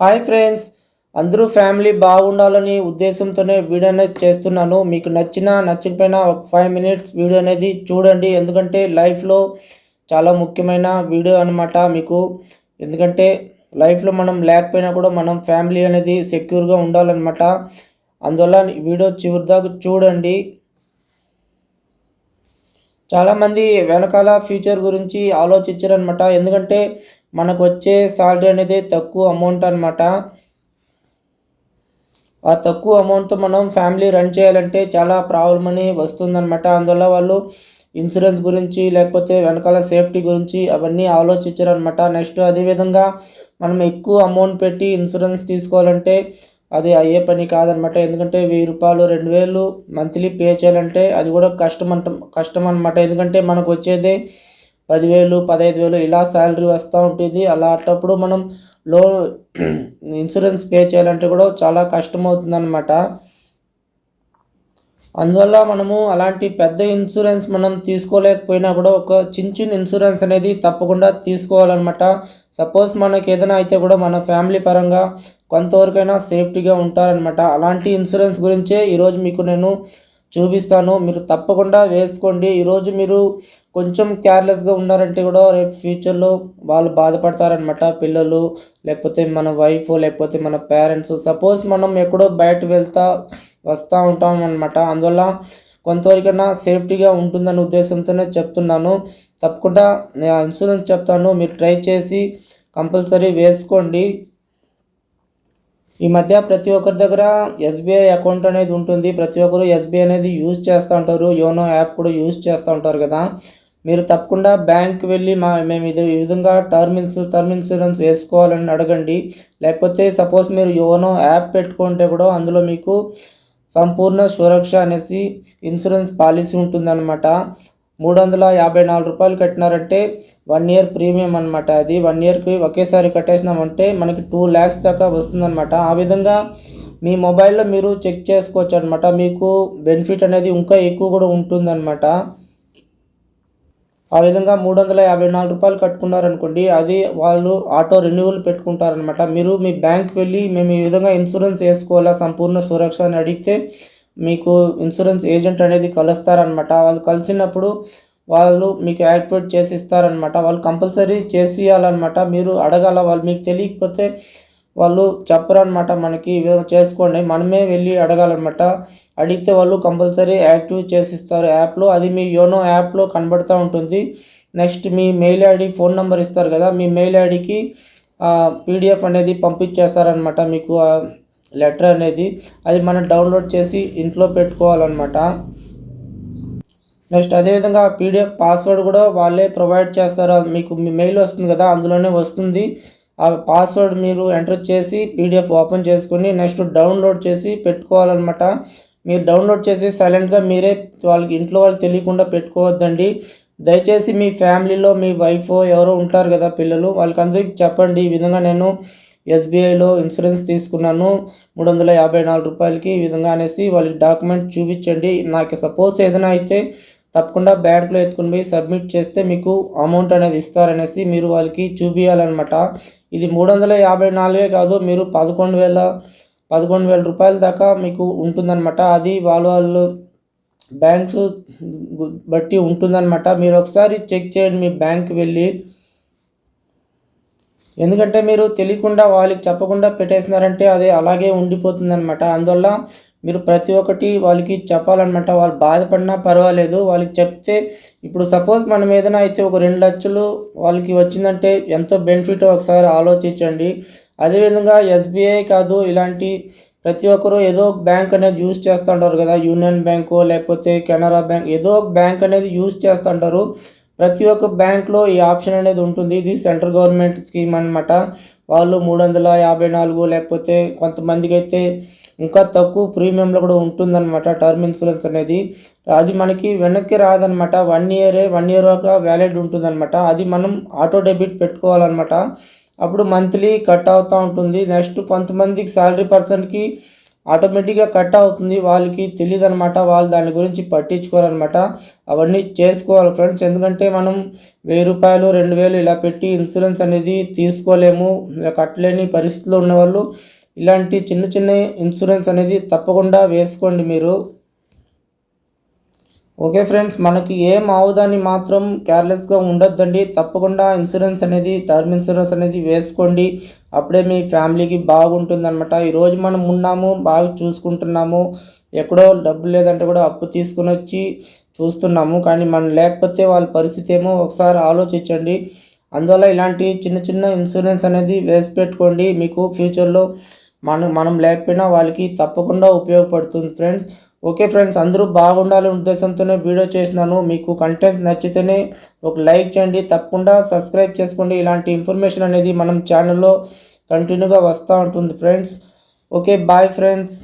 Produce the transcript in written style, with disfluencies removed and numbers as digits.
Hi friends, అందరూ family బాగుండాలని ఉద్దేశంతోనే వీడియో అనేది చేస్తున్నాను. మీకు నచ్చకపోయినా ఒక 5 మినిట్స్ వీడియో అనేది చూడండి. ఎందుకంటే లైఫ్లో చాలా ముఖ్యమైన వీడియో అనమాట మీకు. ఎందుకంటే లైఫ్లో మనం లేకపోయినా కూడా మనం ఫ్యామిలీ అనేది సెక్యూర్గా ఉండాలన్నమాట. అందువల్ల వీడియో చివరి దాకా చూడండి. చాలామంది వెనకాల ఫ్యూచర్ గురించి ఆలోచించారనమాట. ఎందుకంటే మనకు వచ్చే సాలరీ అనేది తక్కువ అమౌంట్ అనమాట. ఆ తక్కువ అమౌంట్తో మనం ఫ్యామిలీ రన్ చేయాలంటే చాలా ప్రాబ్లం అని వస్తుందన్నమాట. అందువల్ల వాళ్ళు ఇన్సూరెన్స్ గురించి లేకపోతే వెనకాల సేఫ్టీ గురించి అవన్నీ ఆలోచించారనమాట. నెక్స్ట్ అదేవిధంగా మనం ఎక్కువ అమౌంట్ పెట్టి ఇన్సూరెన్స్ తీసుకోవాలంటే అది అయ్యే పని కాదనమాట. ఎందుకంటే 1000 రూపాయలు 2000 మంత్లీ పే చేయాలంటే అది కూడా కష్టం అనమాట. ఎందుకంటే మనకు వచ్చేదే 10,000 15,000 ఇలా శాలరీ వస్తూ ఉంటుంది. అలాంటప్పుడు మనం లోన్ ఇన్సూరెన్స్ పే చేయాలంటే కూడా చాలా కష్టమవుతుందన్నమాట. అందువల్ల మనము అలాంటి పెద్ద ఇన్సూరెన్స్ మనం తీసుకోలేకపోయినా కూడా ఒక చిన్న ఇన్సూరెన్స్ అనేది తప్పకుండా తీసుకోవాలన్నమాట. సపోజ్ మనకి ఏదైనా అయితే కూడా మన ఫ్యామిలీ పరంగా కొంతవరకైనా సేఫ్టీగా ఉంటారనమాట. అలాంటి ఇన్సూరెన్స్ గురించే ఈరోజు మీకు నేను చూపిస్తాను. మీరు తప్పకుండా వేసుకోండి. ఈరోజు మీరు కొంచెం కేర్లెస్గా ఉన్నారంటే కూడా రేపు ఫ్యూచర్లో వాళ్ళు బాధపడతారనమాట. పిల్లలు లేకపోతే మన వైఫ్ లేకపోతే మన పేరెంట్స్. సపోజ్ మనం ఎక్కడో బయట వస్తూ ఉంటాం అనమాట. అందువల్ల కొంతవరకైనా సేఫ్టీగా ఉంటుందనే ఉద్దేశంతోనే చెప్తున్నాను. తప్పకుండా నేను ఇన్సూరెన్స్ చెప్తాను, మీరు ట్రై చేసి కంపల్సరీ వేసుకోండి. ఈ మధ్య ప్రతి ఒక్కరి దగ్గర ఎస్బీఐ అకౌంట్ అనేది ఉంటుంది. ప్రతి ఒక్కరు ఎస్బీఐ అనేది యూజ్ చేస్తూ ఉంటారు. యోనో యాప్ కూడా యూజ్ చేస్తూ ఉంటారు కదా. మీరు తప్పకుండా బ్యాంక్ వెళ్ళి మేము ఈ విధంగా టర్మ్ ఇన్సూరెన్స్ వేసుకోవాలని అడగండి. లేకపోతే సపోజ్ మీరు యోనో యాప్ పెట్టుకుంటే కూడా అందులో మీకు సంపూర్ణ సురక్ష అనేసి ఇన్సూరెన్స్ పాలసీ ఉంటుందన్నమాట. 354 రూపాయలు కట్టినారంటే 1 ఇయర్ ప్రీమియం అనమాట. అది 1 ఇయర్కి ఒకేసారి కట్టేసినామంటే మనకి 2 lakhs దాకా వస్తుందన్నమాట. ఆ విధంగా మీ మొబైల్లో మీరు చెక్ చేసుకోవచ్చు అనమాట. మీకు బెనిఫిట్ అనేది ఇంకా ఎక్కువ కూడా ఉంటుందన్నమాట. ఆ విధంగా 354 రూపాయలు కట్టుకున్నారనుకోండి, అది వాళ్ళు ఆటో రెన్యువల్ పెట్టుకుంటారనమాట. మీరు మీ బ్యాంక్ వెళ్ళి మేము ఈ విధంగా ఇన్సూరెన్స్ వేసుకోవాలా సంపూర్ణ సురక్ష అని అడిగితే మీకు ఇన్సూరెన్స్ ఏజెంట్ అనేది కలుస్తారనమాట. వాళ్ళు కలిసినప్పుడు వాళ్ళు మీకు యాక్టివేట్ చేసి ఇస్తారనమాట. వాళ్ళు కంపల్సరీ చేసి ఇవ్వాలన్నమాట. మీరు అడగాల. వాళ్ళు మీకు తెలియకపోతే వాళ్ళు చెప్పరనమాట. మనకి చేసుకోండి, మనమే వెళ్ళి అడగాలన్నమాట. అడిగితే వాళ్ళు కంపల్సరీ యాక్టివ్ చేసి ఇస్తారు యాప్లో. అది మీ యోనో యాప్లో కనబడుతూ ఉంటుంది. నెక్స్ట్ మీ మెయిల్ ఐడి ఫోన్ నెంబర్ ఇస్తారు కదా, మీ మెయిల్ ఐడికి పీడిఎఫ్ అనేది పంపించేస్తారనమాట. మీకు లెటర్ అనేది అది మనం డౌన్లోడ్ చేసి ఇంట్లో పెట్టుకోవాలన్నమాట. నెక్స్ట్ అదేవిధంగా పీడిఎఫ్ పాస్వర్డ్ కూడా వాళ్ళే ప్రొవైడ్ చేస్తారు. మీకు మీ మెయిల్ వస్తుంది కదా, అందులోనే వస్తుంది. ఆ పాస్వర్డ్ మీరు ఎంటర్ చేసి పీడిఎఫ్ ఓపెన్ చేసుకొని నెక్స్ట్ డౌన్లోడ్ చేసి పెట్టుకోవాలన్నమాట. మీరు డౌన్లోడ్ చేసి సైలెంట్గా మీరే వాళ్ళకి ఇంట్లో వాళ్ళు తెలియకుండా పెట్టుకోవద్దండి. దయచేసి మీ ఫ్యామిలీలో మీ వైఫ్ ఎవరో ఉంటారు కదా పిల్లలు, వాళ్ళకందరికీ చెప్పండి ఈ విధంగా నేను ఎస్బీఐలో ఇన్సూరెన్స్ తీసుకున్నాను 354 రూపాయలకి ఈ విధంగా అనేసి వాళ్ళకి డాక్యుమెంట్ చూపించండి. నాకు సపోజ్ ఏదైనా అయితే తప్పకుండా బ్యాంకులో ఎత్తుకుని పోయి సబ్మిట్ చేస్తే మీకు అమౌంట్ అనేది ఇస్తారనేసి మీరు వాళ్ళకి చూపించాలన్నమాట. ఇది 354 కాదు, మీరు 11,000 రూపాయల దాకా మీకు ఉంటుందన్నమాట. అది వాళ్ళు బ్యాంక్స్ బట్టి ఉంటుందన్నమాట. మీరు ఒకసారి చెక్ చేయండి మీ బ్యాంక్ వెళ్ళి. ఎందుకంటే మీరు తెలియకుండా వాళ్ళకి చెప్పకుండా పెట్టేసినారంటే అది అలాగే ఉండిపోతుందన్నమాట. అందువల్ల మీరు ప్రతి ఒక్కటి వాళ్ళకి చెప్పాలన్నమాట. వాళ్ళు బాధపడినా పర్వాలేదు, వాళ్ళకి చెప్తే ఇప్పుడు సపోజ్ మనం ఏదైనా అయితే ఒక 2 లక్షలు వాళ్ళకి వచ్చిందంటే ఎంతో బెనిఫిట్ ఒకసారి ఆలోచించండి. అదేవిధంగా ఎస్బీఐ కాదు, ఇలాంటి ప్రతి ఒక్కరు ఏదో ఒక బ్యాంక్ అనేది యూజ్ చేస్తూ ఉంటారు కదా. యూనియన్ బ్యాంకు లేకపోతే కెనరా బ్యాంక్, ఏదో ఒక బ్యాంక్ అనేది యూజ్ చేస్తుంటారు. ప్రతి ఒక్క బ్యాంక్లో ఈ ఆప్షన్ అనేది ఉంటుంది. ఇది సెంట్రల్ గవర్నమెంట్ స్కీమ్ అనమాట. వాళ్ళు 354 లేకపోతే కొంతమందికి అయితే ఇంకా తక్కువ ప్రీమియంలో కూడా ఉంటుందన్నమాట టర్మ్ ఇన్సూరెన్స్ అనేది. అది మనకి వెనక్కి రాదనమాట. 1 ఇయర్ వరకు వ్యాలిడ్ ఉంటుందన్నమాట. అది మనం ఆటో డెబిట్ పెట్టుకోవాలన్నమాట. అప్పుడు మంత్లీ కట్ అవుతూ ఉంటుంది. నెక్స్ట్ కొంతమందికి శాలరీ పర్సన్కి ఆటోమేటిక్గా కట్ అవుతుంది. వాళ్ళకి తెలియదు అనమాట, వాళ్ళు దాని గురించి పట్టించుకోరనమాట. అవన్నీ చేసుకోవాలి ఫ్రెండ్స్. ఎందుకంటే మనం రూ. 1000 2000 ఇలా పెట్టి ఇన్సూరెన్స్ అనేది తీసుకోలేము. ఇలా కట్టలేని పరిస్థితిలో ఉన్నవాళ్ళు ఇలాంటి చిన్న చిన్న ఇన్సూరెన్స్ అనేది తప్పకుండా వేసుకోండి మీరు. ఓకే ఫ్రెండ్స్, మనకి ఏం అవదని మాత్రం కేర్లెస్గా ఉండొద్దండి. తప్పకుండా ఇన్సూరెన్స్ అనేది, టర్మ్ ఇన్సూరెన్స్ అనేది వేసుకోండి. అప్పుడే మీ ఫ్యామిలీకి బాగుంటుందన్నమాట. ఈరోజు మనం ఉన్నాము, బాగా చూసుకుంటున్నాము, ఎక్కడో డబ్బు లేదంటే కూడా అప్పు తీసుకుని వచ్చి చూస్తున్నాము, కానీ మనం లేకపోతే వాళ్ళ పరిస్థితి ఏమో ఒకసారి ఆలోచించండి. అందువల్ల ఇలాంటి చిన్న చిన్న ఇన్సూరెన్స్ అనేది వేసి పెట్టుకోండి. మీకు ఫ్యూచర్లో మనం లేకపోయినా వాళ్ళకి తప్పకుండా ఉపయోగపడుతుంది ఫ్రెండ్స్. ఓకే ఫ్రెండ్స్, అందరూ బాగుండాలనే ఉద్దేశంతోనే వీడియో చేసినాను. మీకు కంటెంట్ నచ్చితేనే ఒక లైక్ చేయండి, తప్పకుండా సబ్స్క్రైబ్ చేసుకోండి. ఇలాంటి ఇన్ఫర్మేషన్ అనేది మనం ఛానల్లో కంటిన్యూగా వస్తూ ఉంటుంది ఫ్రెండ్స్. Okay, bye friends.